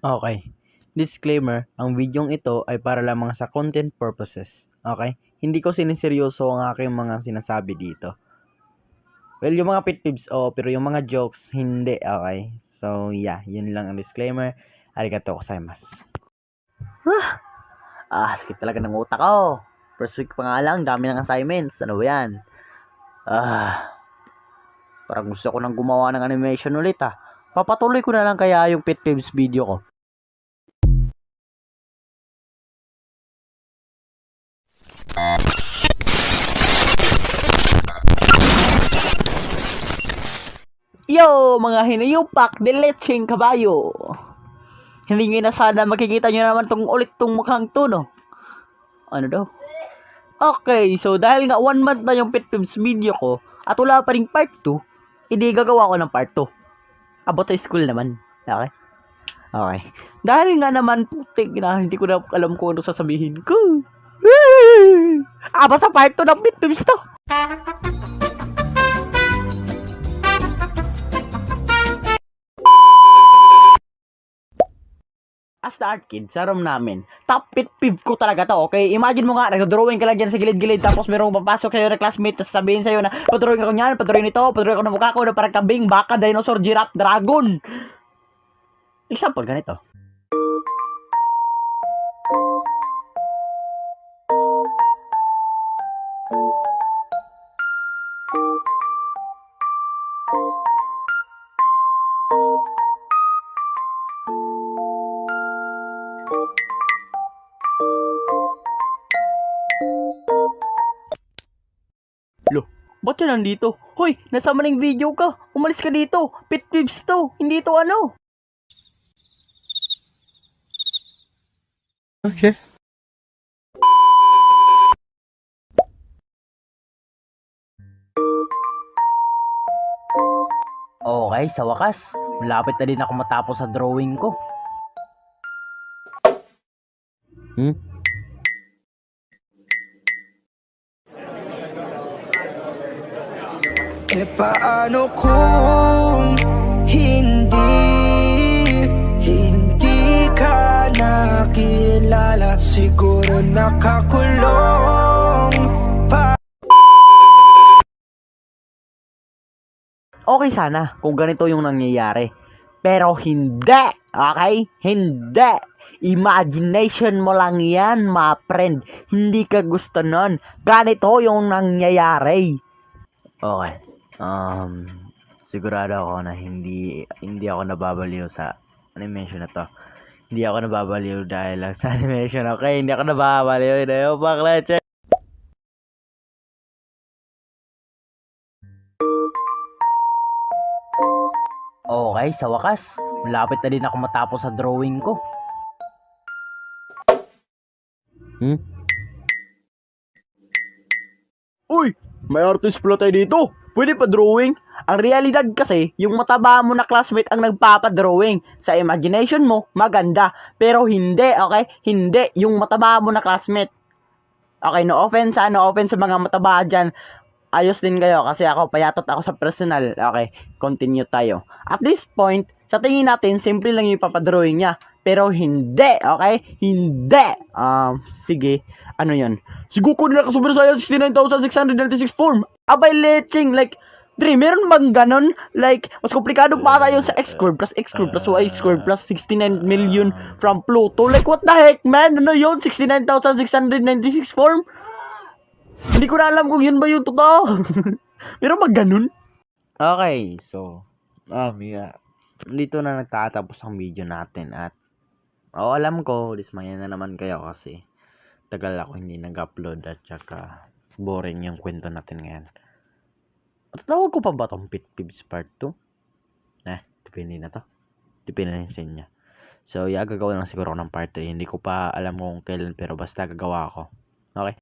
Okay. Disclaimer, ang videong ito ay para lamang sa content purposes. Okay? Hindi ko siniseryoso ang aking mga sinasabi dito. Well, yung mga pet peeves, pero yung mga jokes, hindi. Okay? So, yeah, yun lang ang disclaimer. Arigatou gozaimasu. Sakit talaga ng utak ko. First week pa nga lang, dami ng assignments. Ano ba yan? Parang gusto ko nang gumawa ng animation ulit Papatuloy ko na lang kaya yung pet peeves video ko. Yo, mga hinayupak de lecheng kabayo. Hindi na sana makikita nyo naman tong mukhang to, no? Ano daw? Okay, so dahil nga 1 month na yung pet peeves video ko at wala pa ring part 2, hindi gagawa ko ng part 2. About sa school naman. Okay? Okay. Dahil nga naman, putik na, hindi ko na alam kung ano sasabihin ko. Basta part 2 ng pet peeves to. As the art kid, sa room namin, top pit peeve ko talaga to, okay? Imagine mo nga, nag-drawing ka lang dyan sa gilid-gilid, tapos merong papasok sa'yo na classmate, tapos sabihin sa'yo na, padrawing ako niyan, padrawing nito, padrawing ako ng mukha ko, na parang kambing, baka, dinosaur, giraffe, dragon. Example, ganito. Lo, ba't yan nandito? Hoy, nasa maling video ka. Umalis ka dito. Pit peeves to. Hindi to ano. Okay. Okay, sa wakas, malapit na din ako matapos sa drawing ko. Paano kung hindi ka nakilala? Siguro nakakulong pa. Okay sana kung ganito yung nangyayari. Pero hindi. Okay? Hindi. Imagination mo lang yan, my friend. Hindi ka gusto nun. Ganito yung nangyayari. Okay. Sigurado ako na hindi ako nababaliw sa animation na to. Hindi ako nababaliw dahil lang sa animation, okay? Hindi ako nababaliw. Bakit? Okay, sa wakas, malapit na din ako matapos sa drawing ko. Uy, may artist pala tayo dito. Pwede pa drawing? Ang realidad kasi, yung mataba mo na classmate ang nagpapadrawing. Sa imagination mo, maganda. Pero hindi, okay? Hindi, yung mataba mo na classmate. Okay, no offense sa mga mataba dyan. Ayos din kayo kasi ako, payatot ako sa personal. Okay, continue tayo. At this point, sa tingin natin, simple lang yung papadrawing niya. Pero hindi, okay? Hindi. Sige, ano yun? Si Goku na nakasubira sa'yo 69,696 form. Abay, leching, like, Dre, meron bang ganon? Like, mas komplikado pa tayo sa x squared plus y squared plus 69 million from Pluto. Like, what the heck, man? Ano yun? 69,696 form? Hindi ko na alam kung yun ba yung totoo. Meron bang ganun? Okay, so, dito na nagtatapos ang video natin at alam ko, dismaya na naman kayo kasi tagal ako hindi nag-upload at saka boring yung kwento natin ngayon. At tawag ko pa ba itong pit peeves part 2? Depende na to. Depende na sa inyo. So, gagawa lang siguro ako ng part 3. Hindi ko pa alam kung kailan pero basta gagawa ako. Okay?